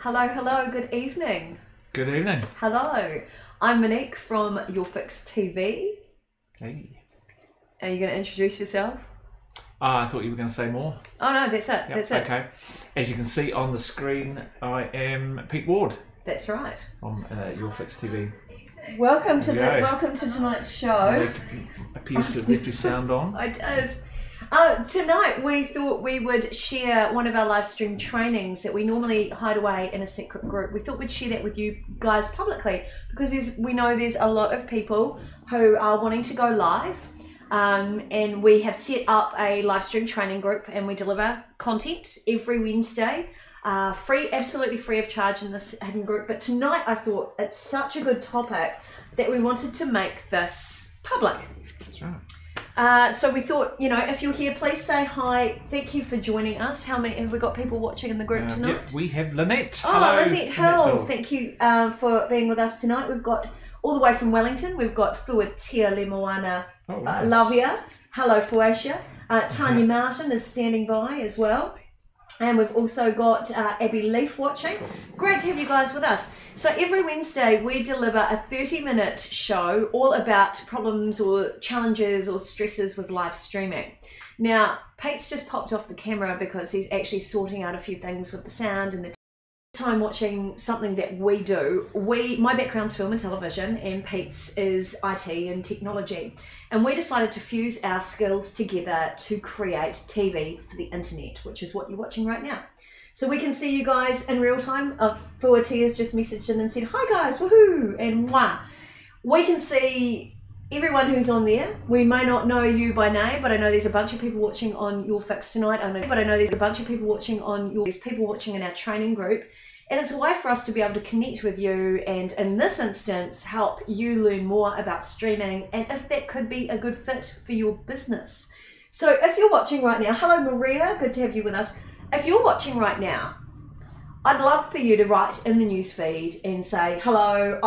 Hello, hello, good evening. Good evening. Hello, I'm Monique from YourFixTV. Hey. Are you going to introduce yourself? I thought you were going to say more. Oh no, that's it, Yep, that's it. Okay. As you can see on the screen, I am Pete Ward That's right. from YourFixTV. Welcome to There tonight's show. Monique appears to have left your sound on. I did. Tonight we thought we would share one of our live stream trainings that we normally hide away in a secret group. We thought we'd share that with you guys publicly because we know there's a lot of people who are wanting to go live, and we have set up a live stream training group and we deliver content every Wednesday, absolutely free of charge in this hidden group. But tonight I thought it's such a good topic that we wanted to make this public. That's right. So we thought, if you're here, please say hi. Thank you for joining us. How many have we got people watching in the group tonight? Yep, we have Lynette. Oh, Hello. Lynette Hill. Thank you for being with us tonight. We've got all the way from Wellington. We've got Fuatia Lemoana Lavia. Hello, Fuatia. Tanya Martin is standing by as well. And we've also got Abby Leaf watching. Great to have you guys with us. So every Wednesday we deliver a 30-minute show all about problems or challenges or stresses with live streaming. Now, Pete's just popped off the camera because he's actually sorting out a few things with the sound and the time watching something that we do. My background's film and television, and Pete's is IT and technology. And we decided to fuse our skills together to create TV for the internet, which is what you're watching right now. So we can see you guys in real time. Fuati has just messaged in and said, "Hi guys, woohoo!" and mwah. We can see everyone who's on there. We may not know you by name, but I know there's a bunch of people watching on YourFix tonight. There's a bunch of people watching there's people watching in our training group. And it's a way for us to be able to connect with you and in this instance, help you learn more about streaming and if that could be a good fit for your business. So if you're watching right now, hello Maria, good to have you with us. If you're watching right now, I'd love for you to write in the news feed and say, hello,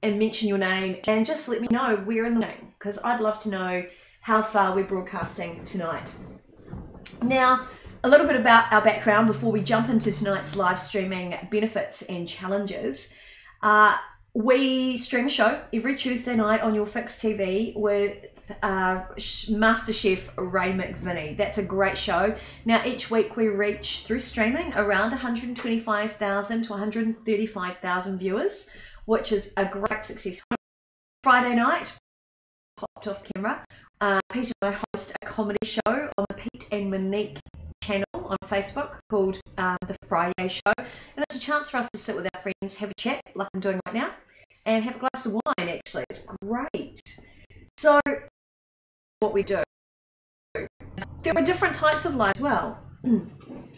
and mention your name and just let me know where in the game, because I'd love to know how far we're broadcasting tonight. Now, a little bit about our background before we jump into tonight's live streaming benefits and challenges. We stream a show every Tuesday night on YourFixTV with Master Chef Ray McVinney. That's a great show. Now each week we reach through streaming around 125,000 to 135,000 viewers, which is a great success. Friday night, popped off camera, Pete and I host a comedy show on the Pete and Monique channel on Facebook called The Friday Show, and it's a chance for us to sit with our friends, have a chat like I'm doing right now, and have a glass of wine. Actually, it's great. So what we do, there are different types of live as well.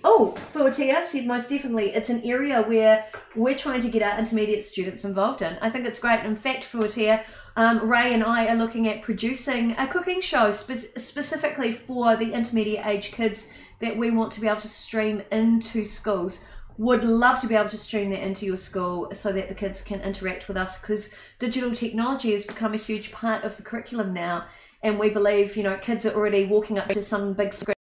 Oh, Fuatia said most definitely it's an area where we're trying to get our intermediate students involved in. I think it's great. In fact, Fuatia, Ray and I are looking at producing a cooking show specifically for the intermediate age kids that we want to be able to stream into schools. Would love to be able to stream that into your school so that the kids can interact with us, because digital technology has become a huge part of the curriculum now, and we believe kids are already walking up to some big screen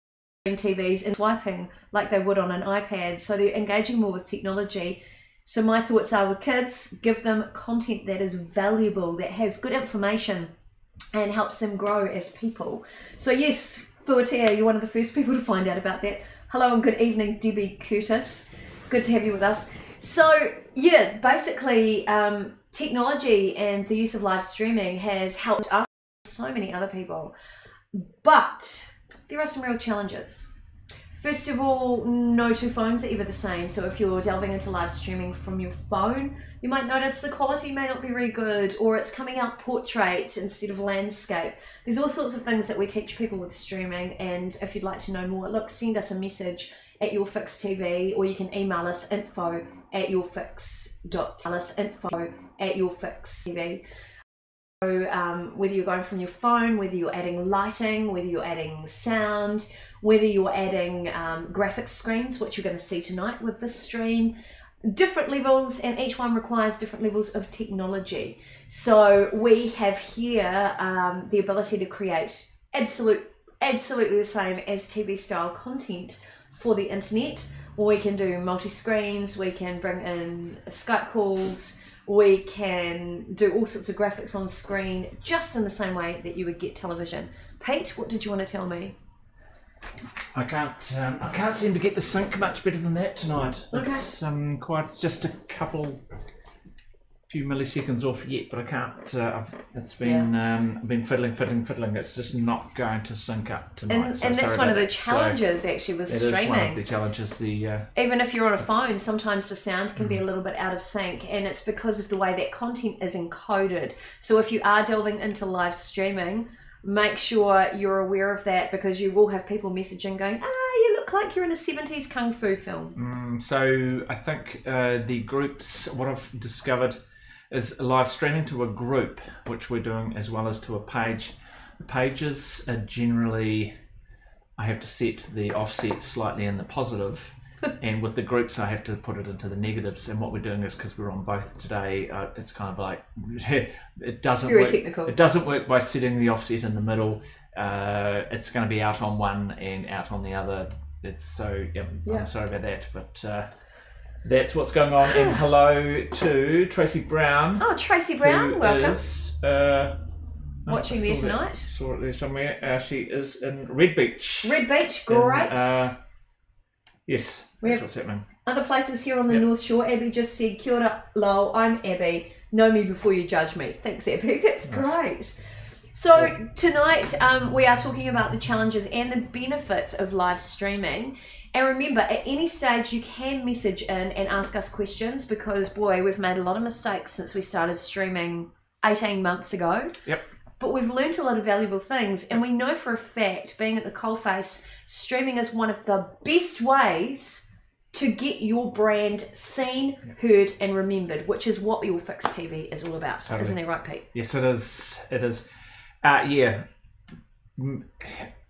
TVs and swiping like they would on an iPad, so they're engaging more with technology. So my thoughts are, with kids, give them content that is valuable, that has good information and helps them grow as people. So yes, Fuatia, you're one of the first people to find out about that. Hello and good evening, Debbie Curtis. Good to have you with us. So yeah, basically technology and the use of live streaming has helped us and so many other people. But there are some real challenges. First of all, no two phones are ever the same. So if you're delving into live streaming from your phone, you might notice the quality may not be very good, or it's coming out portrait instead of landscape. There's all sorts of things that we teach people with streaming, and if you'd like to know more, look, send us a message at YourFixTV, or you can email us info@yourfix.tv. So whether you're going from your phone, whether you're adding lighting, whether you're adding sound, whether you're adding graphics screens, which you're going to see tonight with this stream, different levels, and each one requires different levels of technology. So we have here the ability to create absolutely the same as TV style content for the internet we can do multi-screens, we can bring in Skype calls, we can do all sorts of graphics on screen, just in the same way that you would get television. Pete, what did you want to tell me? I can't seem to get the sync much better than that tonight. Okay. It's quite just a few milliseconds off yet, but I can't. It's been I've been fiddling. It's just not going to sync up tonight. And that's one of the challenges actually with streaming. It is one of the challenges. Even if you're on a phone, sometimes the sound can be a little bit out of sync, and it's because of the way that content is encoded. So if you are delving into live streaming, make sure you're aware of that, because you will have people messaging going, you look like you're in a 70s kung fu film. So I think the groups, what I've discovered is live streaming to a group, which we're doing, as well as to a page. The pages are generally, I have to set the offset slightly in the positive, and with the groups I have to put it into the negatives. And what we're doing is, because we're on both today, it's kind of like it doesn't very work. Technical. It doesn't work by setting the offset in the middle. It's going to be out on one and out on the other. I'm sorry about that, but that's what's going on. And hello to Tracy Brown. Oh, Tracy Brown, welcome. Is, watching there tonight. Saw it there somewhere. She is in Red Beach. Red Beach, great. Yes, that's what's happening. Other places here on the North Shore. Abby just said, kia ora, lol, I'm Abby. Know me before you judge me. Thanks, Abby. That's great. So tonight we are talking about the challenges and the benefits of live streaming. And remember, at any stage you can message in and ask us questions, because boy, we've made a lot of mistakes since we started streaming 18 months ago. Yep. But we've learned a lot of valuable things, and we know for a fact, being at the coalface, streaming is one of the best ways to get your brand seen, heard, and remembered, which is what YourFixTV is all about. Totally. Isn't that right, Pete? Yes, it is. It is.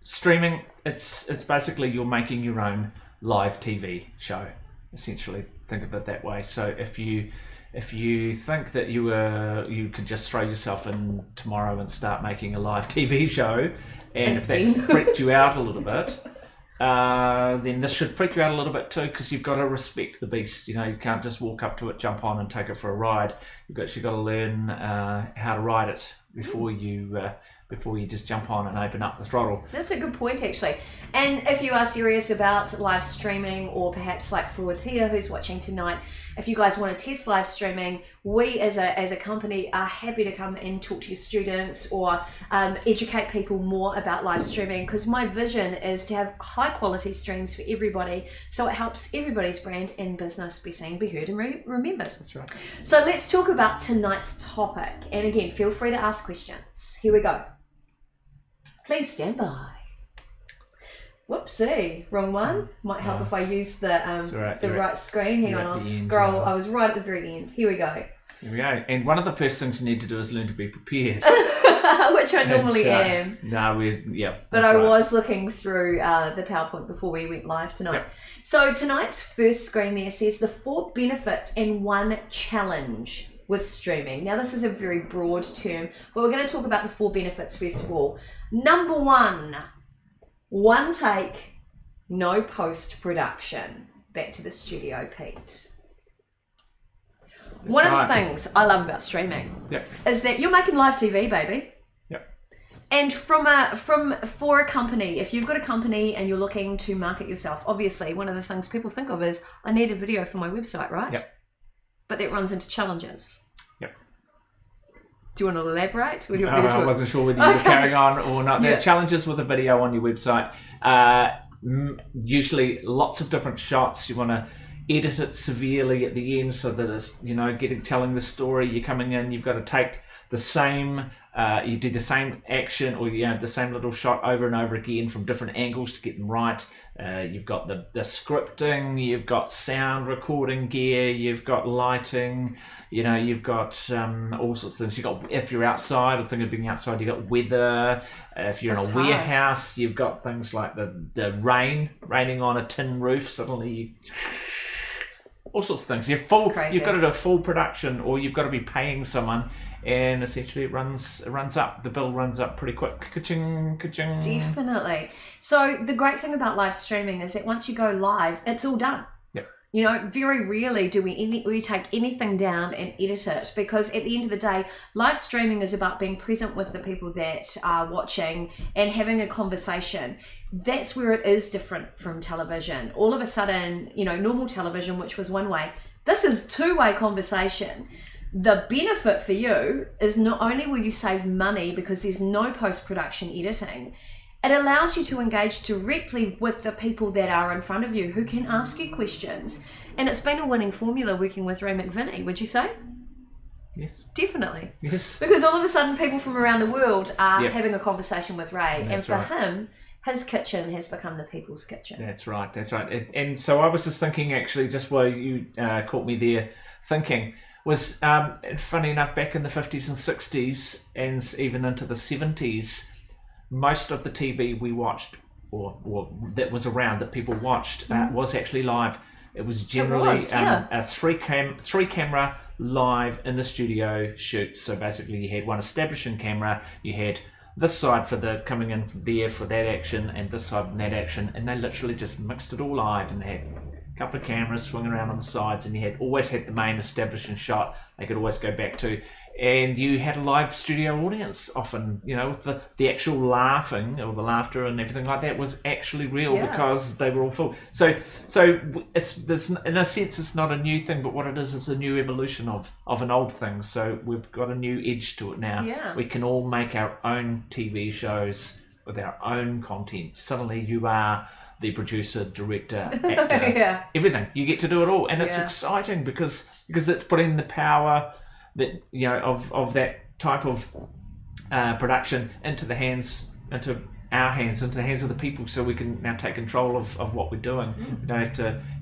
Streaming, it's basically you're making your own live TV show, essentially. Think of it that way. So if you think that you could just throw yourself in tomorrow and start making a live TV show, and if that freaked you out a little bit, then this should freak you out a little bit too, because you've got to respect the beast. You know, you can't just walk up to it, jump on and take it for a ride. You've got to learn how to ride it before you just jump on and open up the throttle. That's a good point, actually. And if you are serious about live streaming, or perhaps like Fuatia, who's watching tonight, if you guys want to test live streaming, we as a company are happy to come and talk to your students, or educate people more about live streaming, because my vision is to have high quality streams for everybody, so it helps everybody's brand and business be seen, be heard, and remembered. That's right. So let's talk about tonight's topic. And again, feel free to ask questions. Here we go. Please stand by. Whoopsie, wrong one. Might help if I use the right screen. Hang on, I'll scroll. I was right at the very end. Here we go. Here we go. And one of the first things you need to do is learn to be prepared. Which I normally am. But I was looking through the PowerPoint before we went live tonight. Yep. So tonight's first screen there says the 4 benefits and 1 challenge with streaming. Now this is a very broad term, but we're going to talk about the 4 benefits first of all. Number 1 take, no post-production. Back to the studio, Pete. One of the things I love about streaming is that you're making live TV, baby. Yep. And for a company, if you've got a company and you're looking to market yourself, obviously one of the things people think of is, I need a video for my website, right? Yep. But that runs into challenges. Yep. Do you want to elaborate? Or do you want me to I wasn't sure whether you were carrying on or not. There are challenges with a video on your website. Usually lots of different shots. You want to edit it severely at the end so that it's, telling the story. You're coming in, you've got to take the same, you do the same action, or the same little shot over and over again from different angles to get them right. You've got the scripting, you've got sound recording gear, you've got lighting, you've got all sorts of things. You've got, if you're outside, or think of being outside, you've got weather. If you're in a warehouse, you've got things like the raining on a tin roof. Suddenly all sorts of things. You've got to do a full production, or you've got to be paying someone, and essentially it runs up. The bill runs up pretty quick. Ka-ching, ka-ching. Definitely. So the great thing about live streaming is that once you go live, it's all done. You know, very rarely do we take anything down and edit it, because at the end of the day, live streaming is about being present with the people that are watching and having a conversation. That's where it is different from television. All of a sudden, you know, normal television, which was one way, this is two-way conversation. The benefit for you is not only will you save money because there's no post-production editing, it allows you to engage directly with the people that are in front of you who can ask you questions. And it's been a winning formula working with Ray McVinney, would you say? Yes. Definitely. Yes. Because all of a sudden people from around the world are having a conversation with Ray. And for him, his kitchen has become the people's kitchen. That's right. That's right. And so I was just thinking, actually, just while you caught me there thinking, was funny enough, back in the 50s and 60s and even into the 70s, most of the TV we watched, or that was around that people watched, was actually live. It was generally a three camera live in the studio shoot. So basically, you had one establishing camera, you had this side for the coming in there for that action, and this side for that action, and they literally just mixed it all live, and they had a couple of cameras swinging around on the sides, and you always had the main establishing shot they could always go back to. And you had a live studio audience often, you know, with the actual laughing or the laughter and everything like that was actually real because they were all full. So there's in a sense it's not a new thing, but what it is a new evolution of an old thing. So we've got a new edge to it now. Yeah. We can all make our own TV shows with our own content. Suddenly you are the producer, director, actor, everything. You get to do it all, and it's exciting because it's putting the power that, you know, of that type of production into the hands of the people, so we can now take control of what we're doing. You don't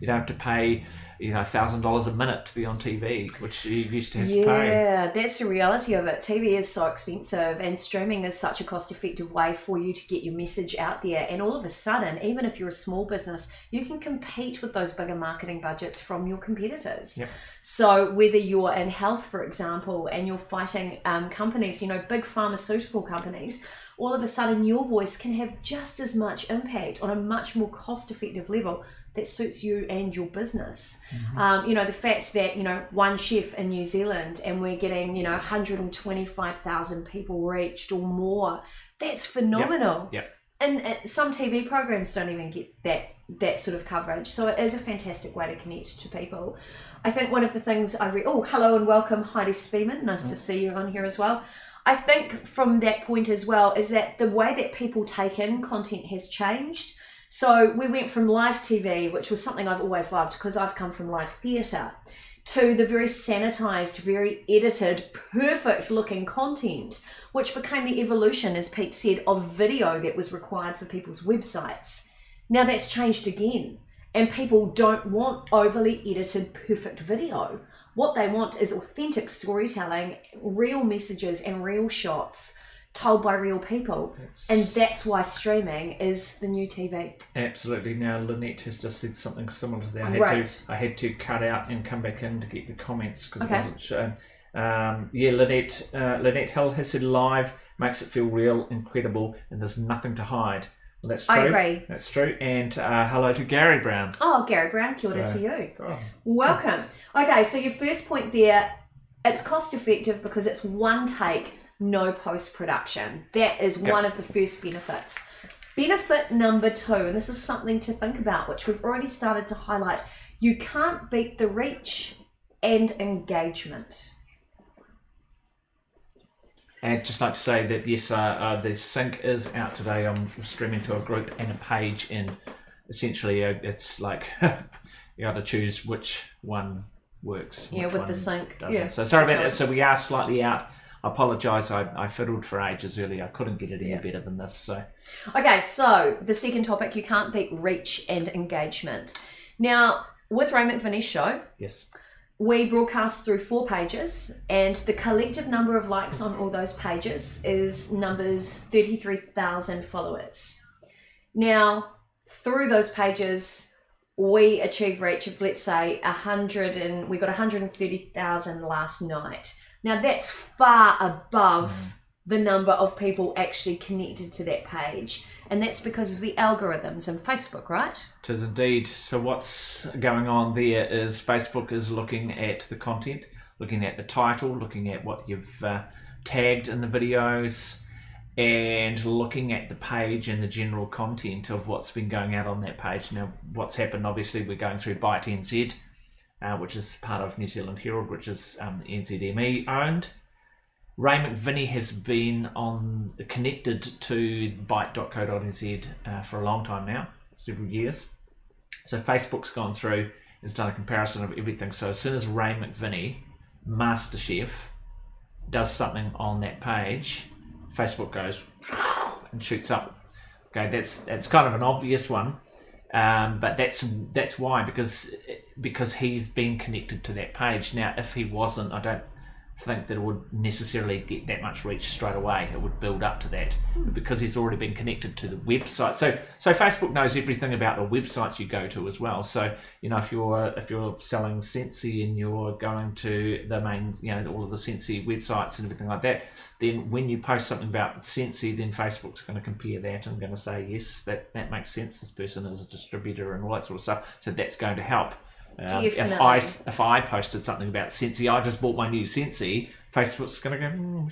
have to pay, you know, $1,000 a minute to be on TV, which you used to have to pay. Yeah, that's the reality of it. TV is so expensive, and streaming is such a cost-effective way for you to get your message out there. And all of a sudden, even if you're a small business, you can compete with those bigger marketing budgets from your competitors. Yep. So whether you're in health, for example, and you're fighting companies, you know, big pharmaceutical companies, all of a sudden your voice can have just as much impact on a much more cost-effective level that suits you and your business. You know, the fact that, you know, one chef in New Zealand and we're getting, you know, 125,000 people reached or more, that's phenomenal. Yep. And some TV programs don't even get that sort of coverage. So it is a fantastic way to connect to people. I think one of the things oh, hello and welcome, Heidi Spearman. Nice to see you on here as well. I think from that point as well is that the way that people take in content has changed. So we went from live TV, which was something I've always loved because I've come from live theatre, to the very sanitized, very edited, perfect looking content, which became the evolution, as Pete said, of video that was required for people's websites. Now that's changed again, and people don't want overly edited, perfect video. What they want is authentic storytelling, real messages and real shots told by real people. And that's why streaming is the new TV. Absolutely. Now Lynette has just said something similar to that. I had to cut out and come back in to get the comments because it wasn't shown. Lynette Hill has said live makes it feel real, incredible, and there's nothing to hide. Well, that's true. I agree. That's true. And hello to Gary Brown. Oh, Gary Brown, kia ora to you. Welcome. Okay, so your first point there, it's cost effective because it's one take, no post-production. That is one of the first benefits. Benefit number two, and this is something to think about, which we've already started to highlight. You can't beat the reach and engagement. I'd just like to say that yes, the sync is out today. I'm streaming to a group and a page, and essentially it's like you got to choose which one works. Yeah, with the sync. Doesn't. Yeah. So sorry about that. So we are slightly out. I apologise. I fiddled for ages earlier. I couldn't get it any better than this. So okay, so the second topic, you can't beat reach and engagement. Now with Ray McVinney's show, yes, we broadcast through 4 pages, and the collective number of likes on all those pages numbers 33,000 followers. Now, through those pages, we achieve reach of, let's say, 100, and we got 130,000 last night. Now, that's far above the number of people actually connected to that page. And that's because of the algorithms in Facebook, right? It is indeed. So what's going on there is Facebook is looking at the content, looking at the title, looking at what you've tagged in the videos, and looking at the page and the general content of what's been going out on that page. Now, what's happened, obviously, we're going through Byte NZ, which is part of New Zealand Herald, which is NZME owned. Ray McVinney has been connected to byte.co.nz for a long time now, several years. So Facebook's gone through, has done a comparison of everything. So as soon as Ray McVinney, MasterChef, does something on that page, Facebook goes and shoots up. Okay, that's kind of an obvious one, but that's why, because he's been connected to that page. Now, if he wasn't, I don't think that it would necessarily get that much reach straight away. It would build up to that, but because he's already been connected to the website. So Facebook knows everything about the websites you go to as well. So if you're selling Scentsy and you're going to the main, all of the Scentsy websites and everything like that, then when you post something about Scentsy, then Facebook's going to compare that and going to say, yes, that makes sense. This person is a distributor and all that sort of stuff. So that's going to help. If I posted something about Scentsy, I just bought my new Scentsy, Facebook's going to go,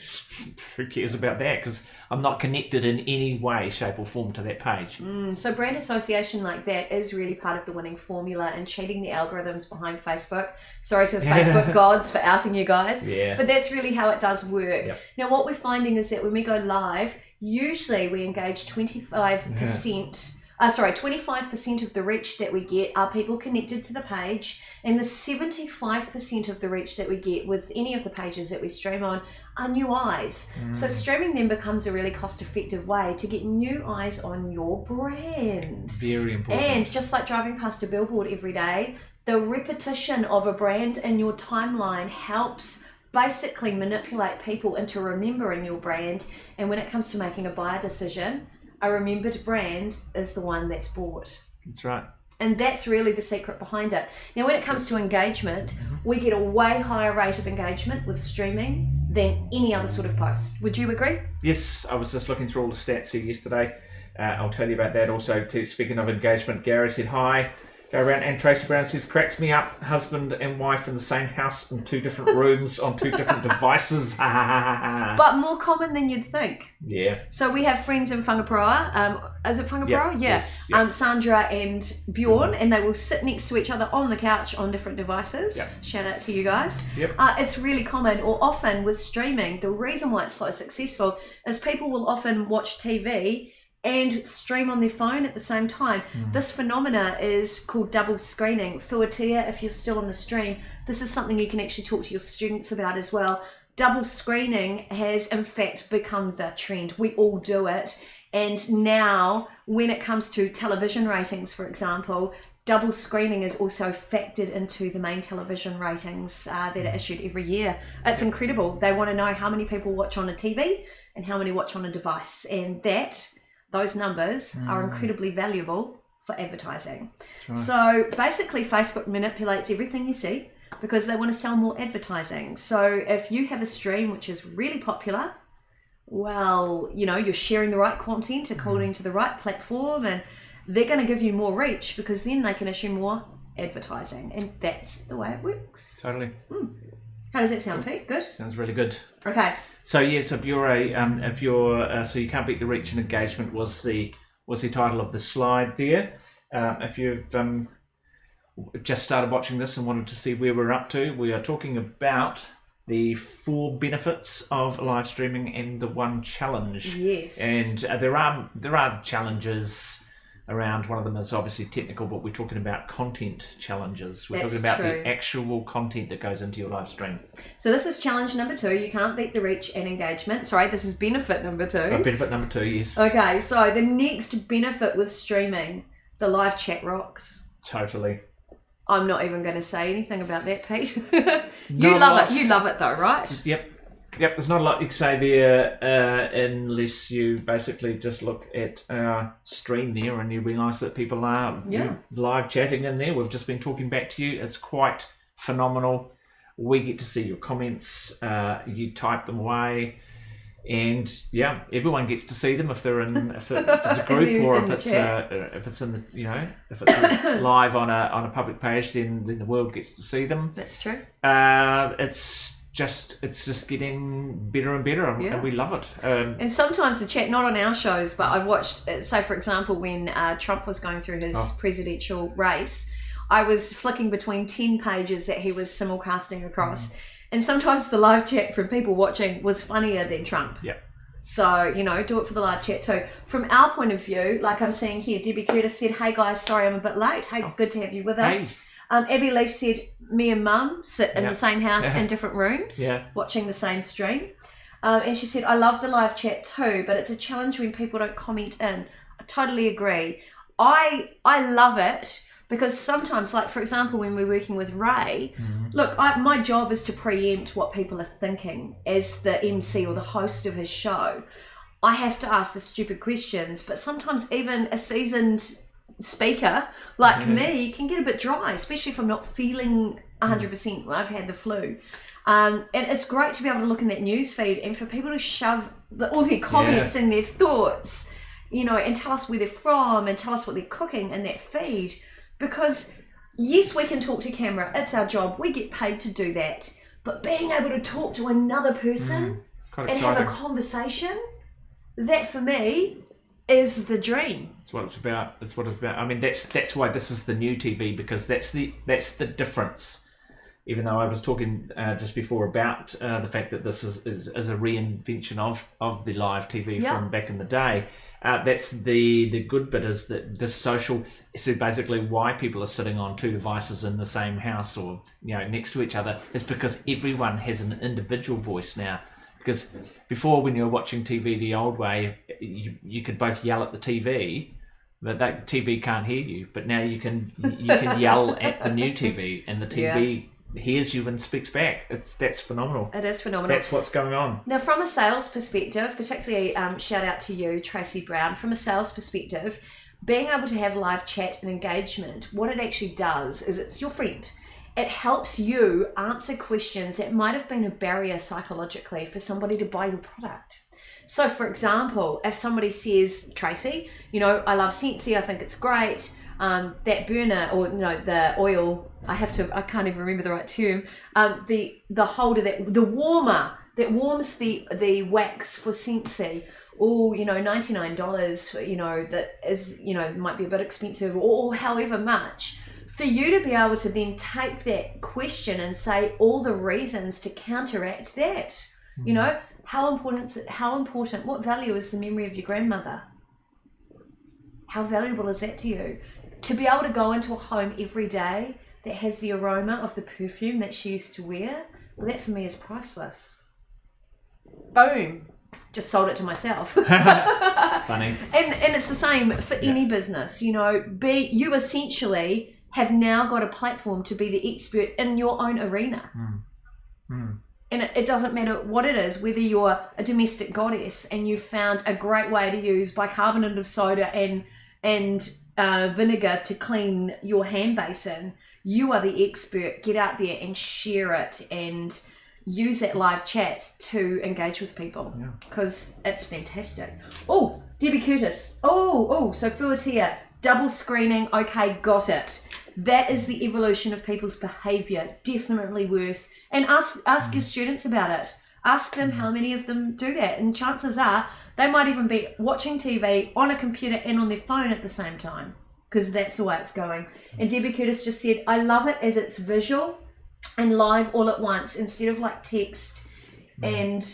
who cares about that? Because I'm not connected in any way, shape or form to that page. So brand association like that is really part of the winning formula and cheating the algorithms behind Facebook. Sorry to the Facebook gods for outing you guys. Yeah. But that's really how it does work. Yep. Now what we're finding is that when we go live, usually we engage 25% 25% of the reach that we get are people connected to the page, and the 75% of the reach that we get with any of the pages that we stream on are new eyes. So streaming then becomes a really cost-effective way to get new eyes on your brand. Very important. And just like driving past a billboard every day, the repetition of a brand in your timeline helps basically manipulate people into remembering your brand. And when it comes to making a buyer decision, a remembered brand is the one that's bought. That's right. And that's really the secret behind it. Now, when it comes to engagement, we get a way higher rate of engagement with streaming than any other sort of post. Would you agree? Yes, I was just looking through all the stats here yesterday. I'll tell you about that. Also, speaking of engagement, Gary said hi. Go around, and Tracy Brown says, cracks me up, husband and wife in the same house in 2 different rooms on 2 different devices. But more common than you'd think. Yeah. So we have friends in Whangaparoa. Is it Whangaparoa? Yep. Yeah. Yes. Yep. Sandra and Bjorn, and they will sit next to each other on the couch on different devices. Yep. Shout out to you guys. Yep. It's really common, or often with streaming, the reason why it's so successful is people will often watch TV and stream on their phone at the same time. This phenomena is called double screening. Fuatia, if you're still on the stream, this is something you can actually talk to your students about as well. Double screening has in fact become the trend. We all do it. And now when it comes to television ratings, for example, double screening is also factored into the main television ratings that are issued every year. It's incredible. They want to know how many people watch on a TV and how many watch on a device. And those numbers are incredibly valuable for advertising. Right. So basically Facebook manipulates everything you see because they want to sell more advertising. So if you have a stream which is really popular, well, you're sharing the right content according to the right platform, and they're going to give you more reach because then they can issue more advertising, and that's the way it works. Totally. How does that sound, Pete? Good? Sounds really good. Okay. So yes, if you're so you can't beat the reach and engagement was the title of the slide there. If you've just started watching this and wanted to see where we're up to, we are talking about the 4 benefits of live streaming and the 1 challenge. Yes. And there are challenges around. One of them is obviously technical, but we're talking about content challenges. We're talking about the actual content that goes into your live stream. So this is challenge number 2. You can't beat the reach and engagement. Sorry, this is benefit number 2. Benefit number 2, yes. Okay, so the next benefit with streaming, the live chat rocks. Totally. I'm not even going to say anything about that, Pete. You love it though, right? Yep. There's not a lot you can say there unless you basically just look at our stream there and you realise that people are live chatting in there. We've just been talking back to you. It's quite phenomenal. We get to see your comments. You type them away. And yeah, everyone gets to see them if they're in if it's a group or if it's in the if it's live on a public page, then the world gets to see them. That's true. It's just getting better and better, and we love it. And sometimes the chat, not on our shows, but I've watched. Say for example, when Trump was going through his presidential race, I was flicking between 10 pages that he was simulcasting across. And sometimes the live chat from people watching was funnier than Trump. Yeah. So, do it for the live chat too. From our point of view, like I'm seeing here, Debbie Curtis said, "Hey guys, sorry I'm a bit late. Hey, good to have you with us." Abby Leaf said, "Me and Mum sit in the same house in different rooms, watching the same stream." And she said, "I love the live chat too, but it's a challenge when people don't comment in." I totally agree. I love it. Because sometimes, like for example, when we're working with Ray, look, my job is to preempt what people are thinking as the MC or the host of his show. I have to ask the stupid questions, but sometimes even a seasoned speaker like me can get a bit dry, especially if I'm not feeling 100%. I've had the flu. And it's great to be able to look in that news feed and for people to shove all their comments and their thoughts, and tell us where they're from and tell us what they're cooking in that feed. Because yes, we can talk to camera. It's our job. We get paid to do that. But being able to talk to another person and have a conversation, that for me is the dream. That's what it's about. That's what it's about. I mean, that's why this is the new TV, because that's the difference. Even though I was talking just before about the fact that this is a reinvention of the live TV from back in the day. That's the good bit, is that this social, so basically why people are sitting on two devices in the same house or next to each other is because everyone has an individual voice now. Because before, when you were watching TV the old way, you could both yell at the TV, but that TV can't hear you. But now you can yell at the new TV, and the TV hears you and speaks back. That's phenomenal. It is phenomenal. That's what's going on. Now, from a sales perspective, particularly shout out to you, Tracy Brown, from a sales perspective, being able to have live chat and engagement, what it actually does is it's your friend. It helps you answer questions that might have been a barrier psychologically for somebody to buy your product. So for example, if somebody says, "Tracy, I love Scentsy, I think it's great. That burner," or the oil, I can't even remember the right term, the holder, the warmer that warms the wax for Scentsy, $99 for, that is, might be a bit expensive, or however much. For you to be able to then take that question and say all the reasons to counteract that, how important, what value is the memory of your grandmother? How valuable is that to you? To be able to go into a home every day that has the aroma of the perfume that she used to wear, well, that for me is priceless. Boom. Just sold it to myself. Funny. And it's the same for any business. You essentially have now got a platform to be the expert in your own arena. And it doesn't matter what it is, whether you're a domestic goddess and you've found a great way to use bicarbonate of soda and vinegar to clean your hand basin. You are the expert. Get out there and share it and use that live chat to engage with people, because it's fantastic. Oh, Debbie Curtis. So Fuatia, double screening. Okay, got it. That is the evolution of people's behavior. Definitely worth. And ask your students about it. Ask them how many of them do that. And chances are they might even be watching TV on a computer and on their phone at the same time, because that's the way it's going. And Debbie Curtis just said, "I love it as it's visual and live all at once instead of like text and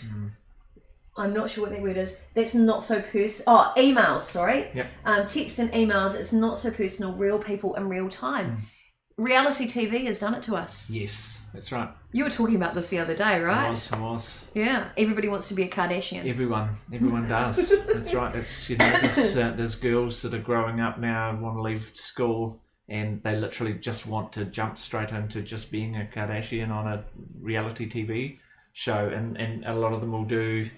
I'm not sure what that word is. That's not so emails, sorry. Text and emails, it's not so personal, real people in real time. Reality TV has done it to us. Yes, that's right. You were talking about this the other day, right? I was. Yeah, everybody wants to be a Kardashian. Everyone does. That's right. It's there's girls that are growing up now, want to leave school, and they literally just want to jump straight into just being a Kardashian on a reality TV show, and a lot of them will do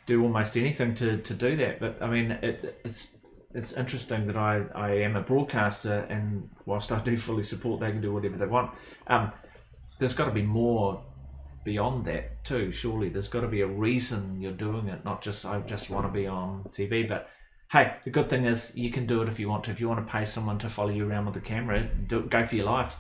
almost anything to do that. But I mean, it's interesting that I am a broadcaster, and whilst I do fully support they can do whatever they want, there's got to be more beyond that too. Surely there's got to be a reason you're doing it, not just I just want to be on TV. But hey, the good thing is you can do it if you want to. If you want to pay someone to follow you around with the camera, go for your life.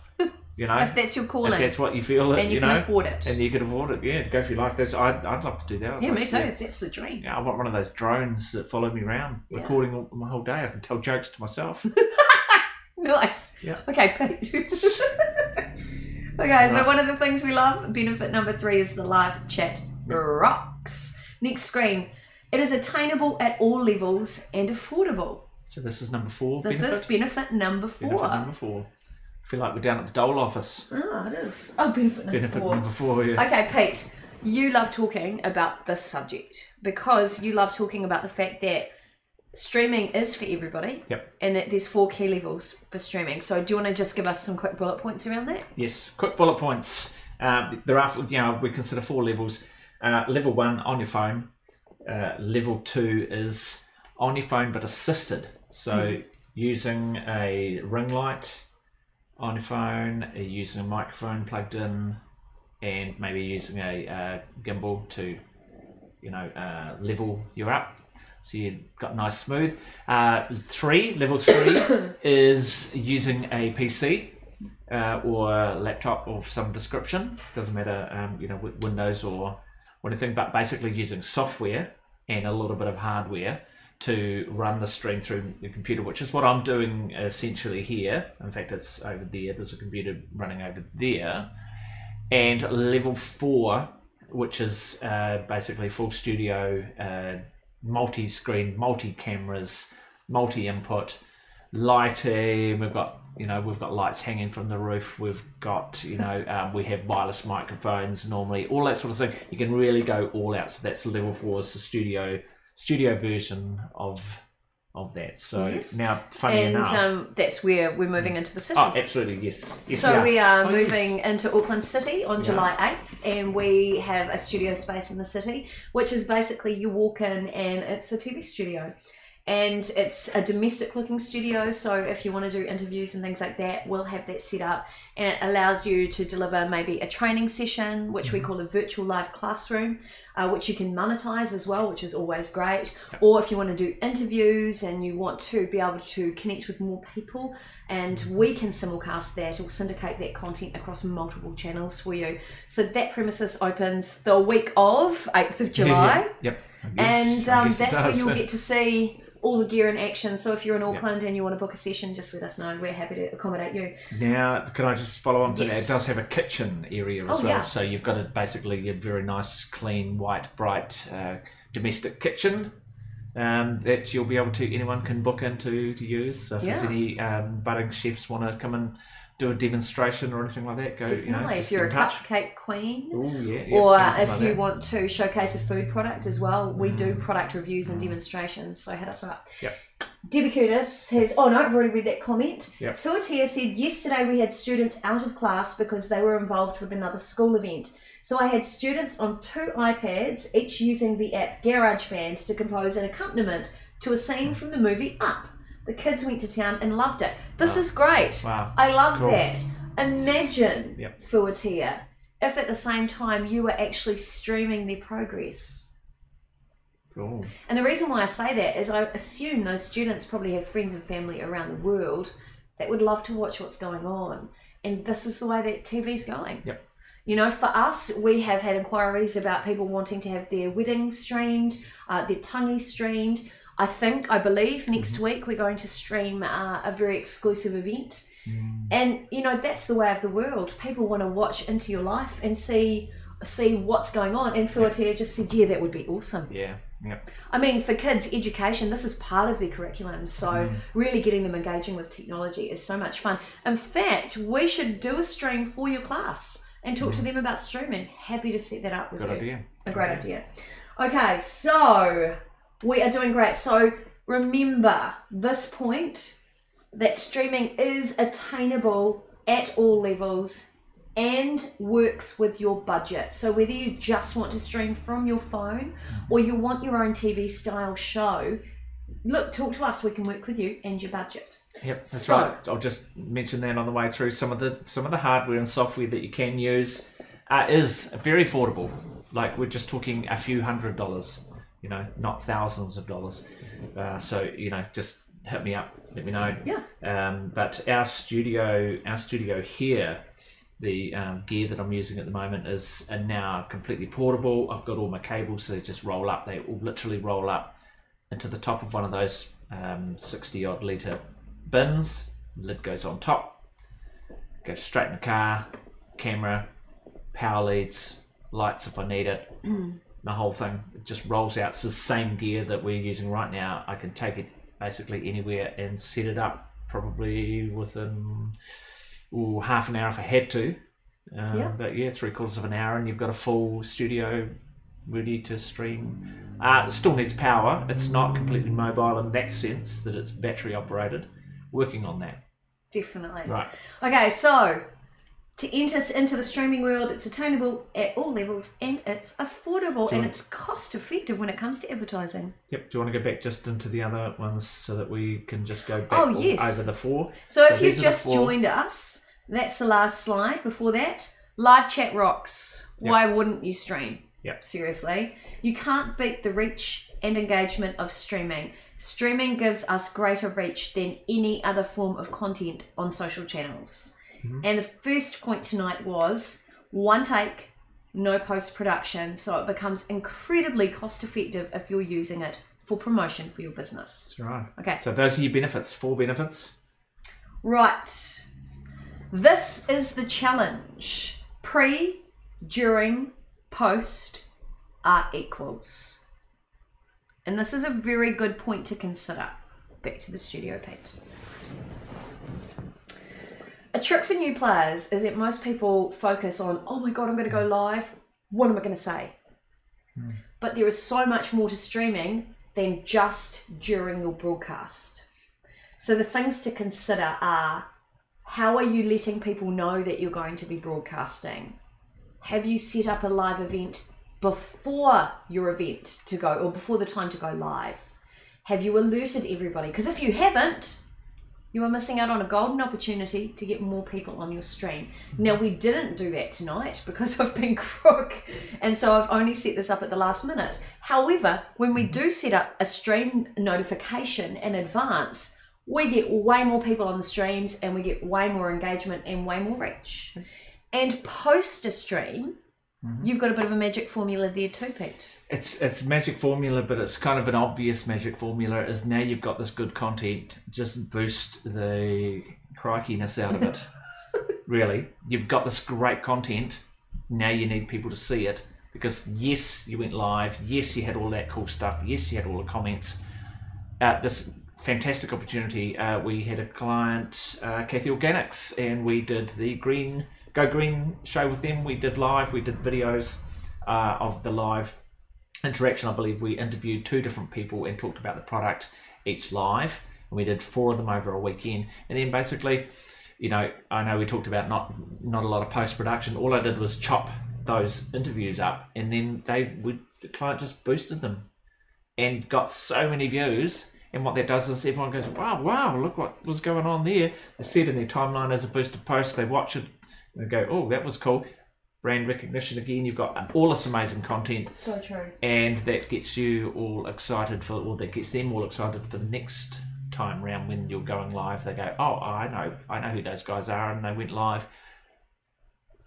You know, if that's your calling, if that's what you feel, and you can afford it, and you can afford it, yeah, go for your life. I'd love to do that. Me too. That's the dream. Yeah, I want one of those drones that follow me around, recording my whole day. I can tell jokes to myself. Nice. Yeah. Okay, Pete. Okay, so one of the things we love, benefit number 3, is the live chat rocks. Next screen. It is attainable at all levels and affordable. So this is number 4. This is benefit number 4. Benefit number 4. I feel like we're down at the Dole office. Oh, it is. Oh, benefit number 4. Number 4, yeah. Okay, Pete, you love talking about this subject because you love talking about the fact that streaming is for everybody. Yep. And that there's 4 key levels for streaming. So do you want to just give us some quick bullet points around that? Yes, quick bullet points. There are, we consider 4 levels. Level 1, on your phone. Level 2 is on your phone but assisted. So using a ring light on your phone, using a microphone plugged in, and maybe using a gimbal to, level you up. So you've got nice smooth. Level 3 is using a PC or a laptop of some description. Doesn't matter, Windows or anything, but basically using software and a little bit of hardware to run the stream through the computer, which is what I'm doing essentially here. In fact, it's over there. There's a computer running over there. And level 4, which is basically full studio, multi-screen, multi-cameras, multi-input, lighting. We've got lights hanging from the roof. We've got, we have wireless microphones normally, all that sort of thing. You can really go all out. So that's level 4 is the studio version of that. So now, funny enough, and that's where we're moving into the city. Oh, absolutely, yes. So we are moving into Auckland City on July 8th, and we have a studio space in the city, which is basically you walk in and it's a TV studio. And it's a domestic looking studio, so if you want to do interviews and things like that, we'll have that set up, and it allows you to deliver maybe a training session, which we call a virtual live classroom, which you can monetize as well, which is always great. Or if you want to do interviews and you want to be able to connect with more people, and we can simulcast that or syndicate that content across multiple channels for you. So that premises opens the week of 8th of July. Yep. And that's where you'll get to see all the gear in action. So if you're in Auckland and you want to book a session, just let us know. We're happy to accommodate you. Now, can I just follow on to that? It does have a kitchen area as well. Yeah. So you've got basically a very nice, clean, white, bright domestic kitchen that you'll be able to, anyone can book into to use. So if there's any budding chefs want to come and do a demonstration or anything like that, go. Definitely, if you're a cupcake queen, or if you want to showcase a food product as well, we do product reviews and demonstrations. So hit us up. Yep. Debbie Curtis has. Oh no, I've already read that comment. Yep. Philtia said yesterday we had students out of class because they were involved with another school event. So I had students on 2 iPads, each using the app GarageBand to compose an accompaniment to a scene from the movie Up. The kids went to town and loved it. This is great. Wow. I love that. Imagine, Fuatia, if at the same time you were actually streaming their progress. Cool. And the reason why I say that is I assume those students probably have friends and family around the world that would love to watch what's going on. And this is the way that TV's going. Yep. For us, we have had inquiries about people wanting to have their wedding streamed, their tangi streamed. I believe next week we're going to stream a very exclusive event. And, that's the way of the world. People want to watch into your life and see what's going on. And Fuatia just said, that would be awesome. Yeah. Yep. I mean, for kids, education, this is part of their curriculum. So really getting them engaging with technology is so much fun. In fact, we should do a stream for your class and talk to them about streaming. Happy to set that up with you. Good idea. A great idea. Okay, so we are doing great. So remember this point, that streaming is attainable at all levels and works with your budget. So whether you just want to stream from your phone or you want your own TV style show, talk to us. We can work with you and your budget. Yep, that's right. I'll just mention that on the way through some of the hardware and software that you can use. is very affordable. Like, we're just talking a few $100s, you know, not thousands of dollars. So, you know, just hit me up, let me know. Yeah. But our studio here, the gear that I'm using at the moment is now completely portable. I've got all my cables, so they just roll up. They all literally roll up into the top of one of those 60 odd litre bins. Lid goes on top, goes straight in the car, camera, power leads, lights if I need it, the whole thing. It just rolls out. It's the same gear that we're using right now. I can take it basically anywhere and set it up probably within half an hour if I had to. But yeah, 3/4 of an hour and you've got a full studio ready to stream. It still needs power. It's not completely mobile in that sense that it's battery operated. Working on that. Definitely. Right. Okay, so to enter into the streaming world, it's attainable at all levels and it's affordable and it's cost effective when it comes to advertising. Yep. Do you want to go back just into the other ones so that we can just go back over the 4? So if you've just joined us, that's the last slide. Before that, live chat rocks. Yep. Why wouldn't you stream? Yep. Seriously. You can't beat the reach and engagement of streaming. Streaming gives us greater reach than any other form of content on social channels. And the first point tonight was one take, no post-production, so it becomes incredibly cost-effective if you're using it for promotion for your business. That's right. Okay. So those are your benefits, 4 benefits. Right. This is the challenge. Pre, during, post are equals. And this is a very good point to consider. Back to the studio, Pete. A trick for new players is that most people focus on, oh my God, I'm going to go live. What am I going to say? But there is so much more to streaming than just during your broadcast. So the things to consider are, how are you letting people know that you're going to be broadcasting? Have you set up a live event before your event to go, or before the time to go live? Have you alerted everybody? Because if you haven't, you are missing out on a golden opportunity to get more people on your stream. Now, we didn't do that tonight because I've been crook, and so I've only set this up at the last minute. However, when we do set up a stream notification in advance, we get way more people on the streams and we get way more engagement and way more reach. And post a stream, you've got a bit of a magic formula there too, Pete. It's magic formula, but it's kind of an obvious magic formula. Is now you've got this good content, just boost the crikiness out of it. Really, you've got this great content. Now you need people to see it, because yes, you went live. Yes, you had all that cool stuff. Yes, you had all the comments. This fantastic opportunity. We had a client, Kathy Organics, and we did the Go Green show with them. We did live, we did videos of the live interaction. I believe we interviewed 2 different people and talked about the product each live. And we did 4 of them over a weekend. And then basically, you know, I know we talked about not a lot of post-production. All I did was chop those interviews up, and then the client just boosted them and got so many views. And what that does is everyone goes, wow, look what was going on there. They see it in their timeline as a boosted post. They watch it. They go, oh, that was cool. Brand recognition again. You've got all this amazing content. So true. And that gets you all excited that gets them all excited for the next time round when you're going live. They go, oh, I know who those guys are, and they went live.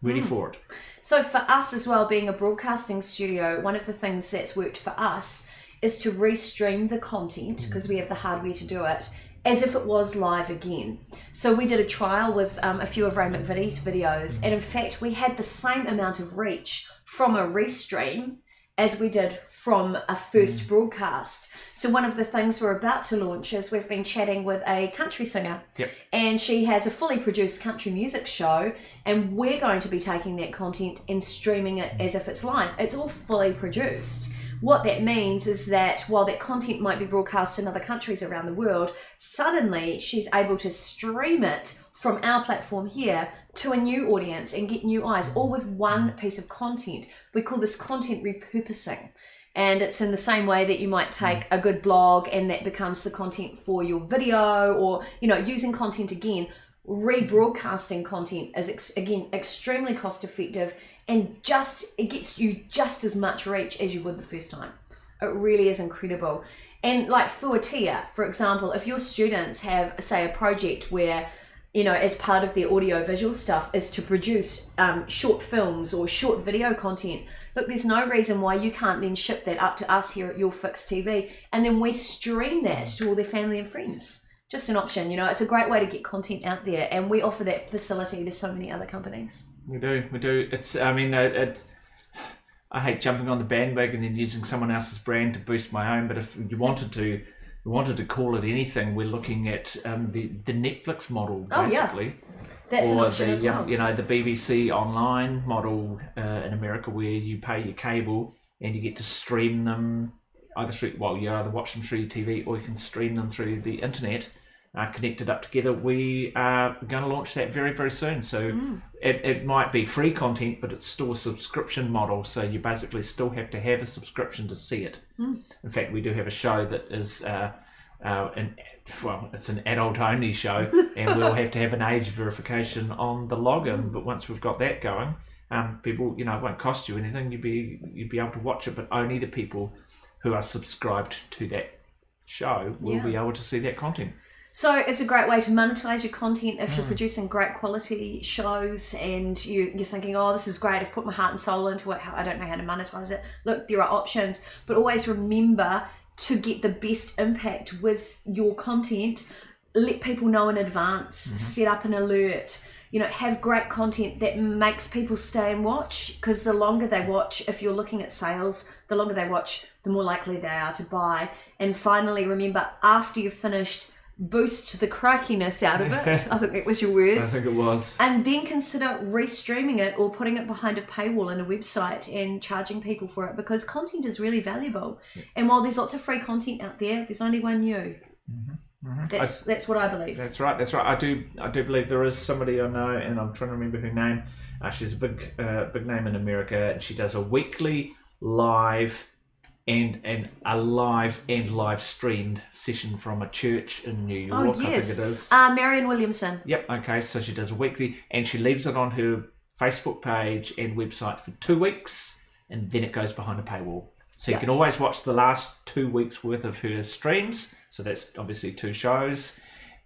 Ready for it. So for us as well, being a broadcasting studio, one of the things that's worked for us is to restream the content, because we have the hardware to do it, as if it was live again. So we did a trial with a few of Ray McVitie's videos, and in fact we had the same amount of reach from a restream as we did from a first broadcast. So one of the things we're about to launch is we've been chatting with a country singer, and she has a fully produced country music show, and we're going to be taking that content and streaming it as if it's live. It's all fully produced. What that means is that while that content might be broadcast in other countries around the world, suddenly she's able to stream it from our platform here to a new audience and get new eyes, all with one piece of content. We call this content repurposing. And it's in the same way that you might take a good blog and that becomes the content for your video, or, you know, using content again. Rebroadcasting content is again extremely cost effective and it gets you just as much reach as you would the first time. It really is incredible. And like Fuatia, for example, if your students have, say, a project where, you know, as part of their audio visual stuff is to produce short films or short video content, look, there's no reason why you can't then ship that up to us here at YourFixTV, and then we stream that to all their family and friends. Just an option, you know, it's a great way to get content out there, and we offer that facility to so many other companies. We do. It's, I mean, I hate jumping on the bandwagon and using someone else's brand to boost my own, but if you wanted to call it anything, we're looking at the Netflix model, basically. That's an option as well. You know, the BBC online model in America, where you pay your cable and you get to stream them you either watch them through your TV or you can stream them through the internet, connected up together. We are going to launch that very, very soon. So it might be free content, but it's still a subscription model. So you basically still have to have a subscription to see it. In fact, we do have a show that is it's an adult-only show, and we'll have to have an age verification on the login. But once we've got that going, people, you know, it won't cost you anything. You'd be able to watch it, but only the people who are subscribed to that show will be able to see that content. So it's a great way to monetize your content if you're producing great quality shows and you're thinking, oh, this is great, I've put my heart and soul into it, I don't know how to monetize it. Look, there are options, but always remember to get the best impact with your content. Let people know in advance, set up an alert, you know, have great content that makes people stay and watch, because the longer they watch, if you're looking at sales, the longer they watch, the more likely they are to buy. And finally, remember, after you've finished, boost the crackiness out of it. I think that was your words. I think it was. And then consider restreaming it or putting it behind a paywall in a website and charging people for it, because content is really valuable. And while there's lots of free content out there, there's only one you. That's what I believe. That's right. I do believe there is somebody I know, and I'm trying to remember her name. She's a big name in America, and she does a weekly live and a live streamed session from a church in New York. Oh, yes. I think it is. Marianne Williamson. Yep. Okay. So she does a weekly, and she leaves it on her Facebook page and website for 2 weeks, and then it goes behind a paywall. So you can always watch the last 2 weeks worth of her streams. So that's obviously 2 shows,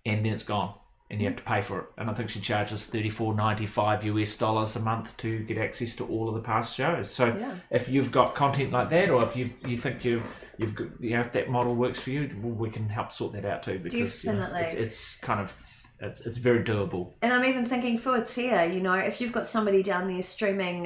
and then it's gone, and you have to pay for it. And I think she charges $34.95 US a month to get access to all of the past shows. So if you've got content like that, or if you think you've got, you know, if that model works for you, well, we can help sort that out too, because definitely, you know, it's kind of. It's very doable. And I'm even thinking for it's here, you know, if you've got somebody down there streaming,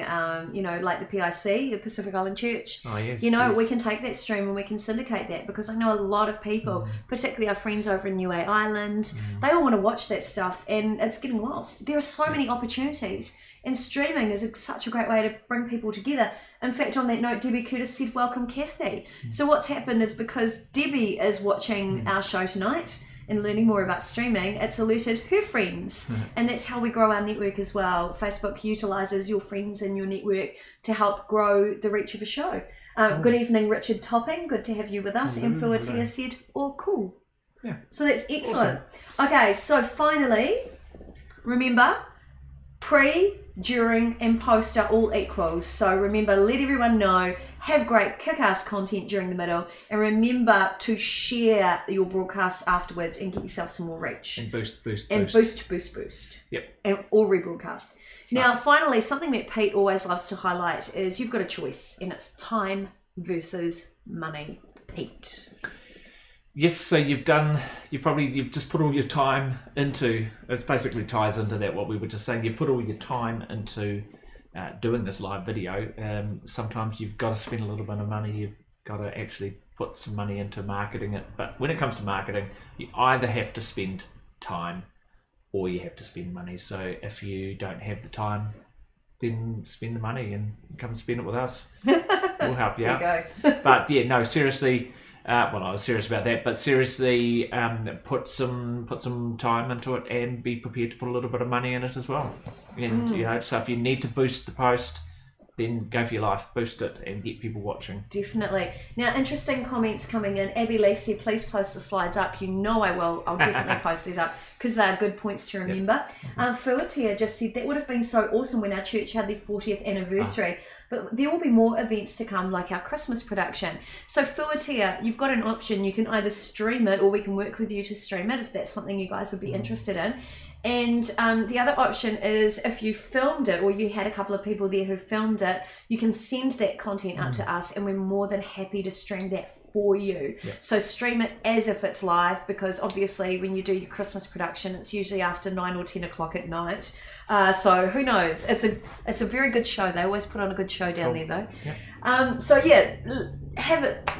you know, like the PIC, the Pacific Island Church, you know, we can take that stream and we can syndicate that, because I know a lot of people, particularly our friends over in Niue Island, they all want to watch that stuff and it's getting lost. There are so many opportunities, and streaming is such a great way to bring people together. In fact, on that note, Debbie Curtis said, welcome Kathy. So what's happened is, because Debbie is watching our show tonight and learning more about streaming, it's alerted her friends. And that's how we grow our network as well. Facebook utilises your friends in your network to help grow the reach of a show. Good evening, Richard Topping. Good to have you with us. And Fuatia said, oh, cool. Yeah. So that's excellent. Awesome. Okay, so finally, remember, pre, during, and post are all equals. So remember, let everyone know, have great kick-ass content during the middle, and remember to share your broadcast afterwards and get yourself some more reach. And boost. Yep. Or rebroadcast. Now, finally, something that Pete always loves to highlight is you've got a choice, and it's time versus money, Pete. Yes, so you've just put all your time into, it basically ties into that, what we were just saying, you've put all your time into doing this live video. Sometimes you've got to spend a little bit of money, you've got to actually put some money into marketing it. But when it comes to marketing, you either have to spend time or you have to spend money. So if you don't have the time, then spend the money and come and spend it with us. We'll help you out. There you go. But yeah, no, seriously, well, I was serious about that, but seriously, put some time into it and be prepared to put a little bit of money in it as well. And you know, so if you need to boost the post, then go for your life, boost it, and get people watching. Definitely. Now, interesting comments coming in. Abby Leaf said, please post the slides up. You know I will. I'll definitely post these up because they are good points to remember. Yep. Fuatia just said, that would have been so awesome when our church had their 40th anniversary. But there will be more events to come, like our Christmas production. So Fuatia, you've got an option. You can either stream it, or we can work with you to stream it if that's something you guys would be interested in. And the other option is if you filmed it, or you had a couple of people there who filmed it, you can send that content out to us, and we're more than happy to stream that for you. Yep. So stream it as if it's live, because obviously when you do your Christmas production, it's usually after 9 or 10 o'clock at night. So who knows? It's a very good show. They always put on a good show down there though. Yep. So yeah, have it.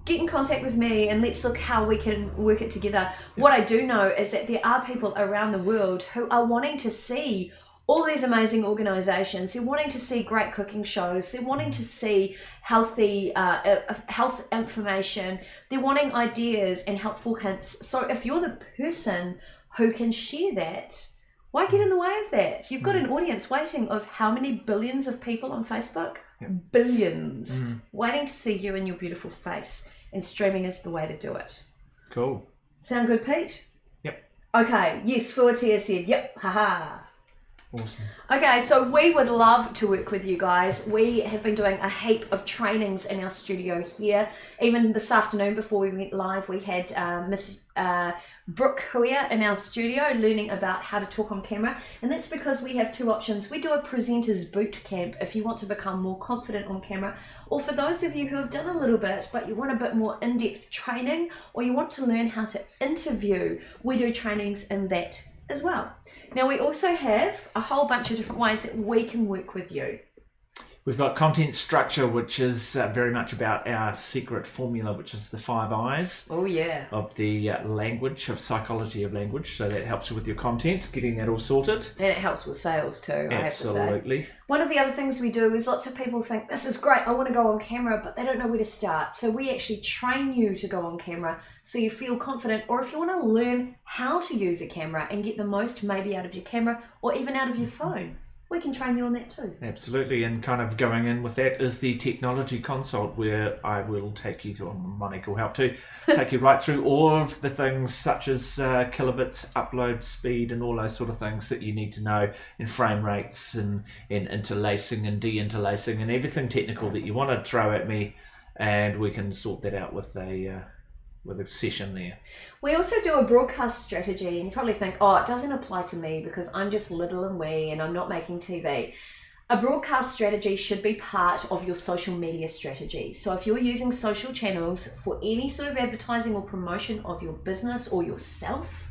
Get in contact with me and let's look how we can work it together. What I do know is that there are people around the world who are wanting to see all these amazing organizations. They're wanting to see great cooking shows. They're wanting to see healthy health information. They're wanting ideas and helpful hints. So if you're the person who can share that, why get in the way of that? You've got an audience waiting of how many billions of people on Facebook? Yep. Billions waiting to see you and your beautiful face. And streaming is the way to do it. Cool. Sound good, Pete? Yep. Okay. Yes, Fuatia said, yep. Haha. Awesome. Okay, so we would love to work with you guys. We have been doing a heap of trainings in our studio here. Even this afternoon before we went live, we had Miss Brooke Huia in our studio learning about how to talk on camera. And that's because we have two options. We do a presenter's boot camp if you want to become more confident on camera, or for those of you who have done a little bit but you want a bit more in-depth training, or you want to learn how to interview, we do trainings in that as well. Now we also have a whole bunch of different ways that we can work with you. We've got content structure, which is very much about our secret formula, which is the 5 eyes. Oh yeah. Of the language, of psychology of language. So that helps you with your content, getting that all sorted. And it helps with sales too, I have to say. Absolutely. One of the other things we do is lots of people think, this is great, I want to go on camera, but they don't know where to start. So we actually train you to go on camera so you feel confident, or if you want to learn how to use a camera and get the most maybe out of your camera or even out of your phone, we can train you on that too. Absolutely, and kind of going in with that is the technology consult, where I will take you through, Monique will help to take you right through all of the things such as kilobits, upload speed, and all those sort of things that you need to know, in frame rates and interlacing and de-interlacing and everything technical that you want to throw at me, and we can sort that out with a session there. We also do a broadcast strategy, and you probably think, oh, it doesn't apply to me because I'm just little and wee and I'm not making TV. A broadcast strategy should be part of your social media strategy. So if you're using social channels for any sort of advertising or promotion of your business or yourself,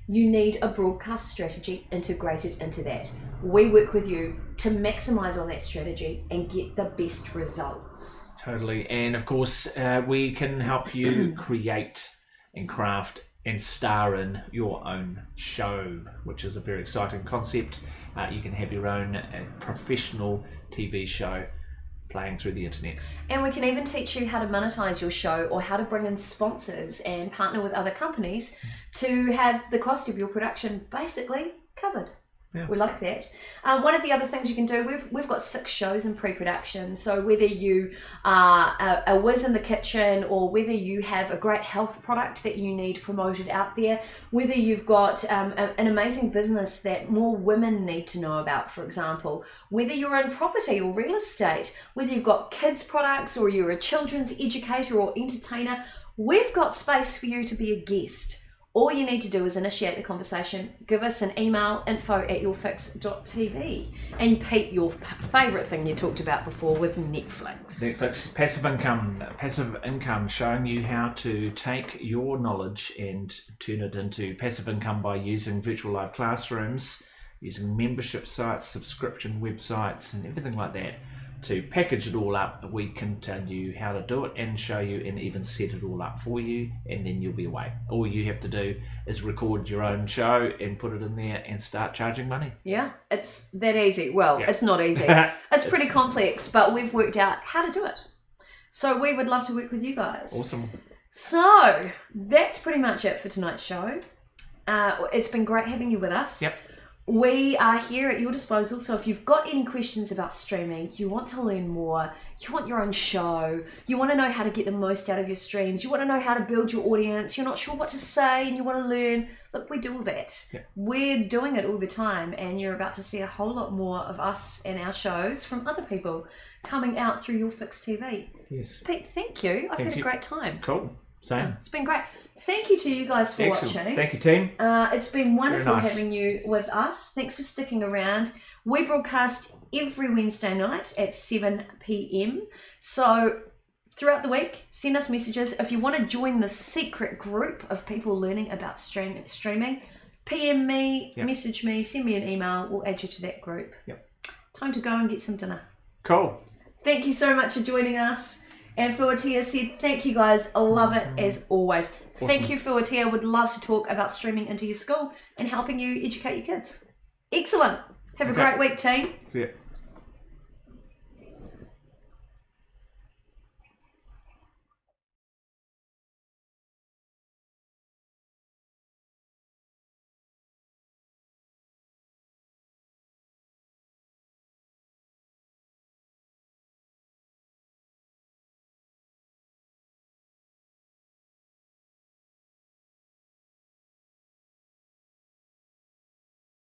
you need a broadcast strategy integrated into that. We work with you to maximize on that strategy and get the best results. Totally, and of course we can help you create and craft and star in your own show, which is a very exciting concept. You can have your own professional TV show playing through the internet. And we can even teach you how to monetize your show, or how to bring in sponsors and partner with other companies to have the cost of your production basically covered. Yeah. We like that. One of the other things you can do, we've got 6 shows in pre-production. So whether you are a whiz in the kitchen, or whether you have a great health product that you need promoted out there, whether you've got an amazing business that more women need to know about, for example, whether you're in property or real estate, whether you've got kids products, or you're a children's educator or entertainer, we've got space for you to be a guest. All you need to do is initiate the conversation. Give us an email, info@yourfix.tv. And Pete, your favourite thing you talked about before with Netflix. Netflix, passive income, showing you how to take your knowledge and turn it into passive income by using virtual live classrooms, using membership sites, subscription websites, and everything like that. To package it all up, we can tell you how to do it and show you and even set it all up for you, and then you'll be away. All you have to do is record your own show and put it in there and start charging money. Yeah, it's that easy. Well, yeah. It's not easy. It's pretty complex, but we've worked out how to do it. So we would love to work with you guys. Awesome. So that's pretty much it for tonight's show. It's been great having you with us. Yep. We are here at your disposal. So if you've got any questions about streaming, you want to learn more, you want your own show, you want to know how to get the most out of your streams, you want to know how to build your audience, you're not sure what to say and you want to learn, look, we do all that. Yeah. We're doing it all the time, and you're about to see a whole lot more of us and our shows from other people coming out through YourFixTV. Yes. Pete, thank you. I've had a great time. Cool. Same. It's been great. Thank you to you guys for watching. Thank you, team. It's been wonderful having you with us. Thanks for sticking around. We broadcast every Wednesday night at 7 p.m. So throughout the week, send us messages. If you want to join the secret group of people learning about streaming, PM me, message me, send me an email. We'll add you to that group. Yep. Time to go and get some dinner. Cool. Thank you so much for joining us. And Fuatia said, thank you guys. I love it as always. Awesome. Thank you, Fuatia. Would love to talk about streaming into your school and helping you educate your kids. Excellent. Have a great week, team. See ya.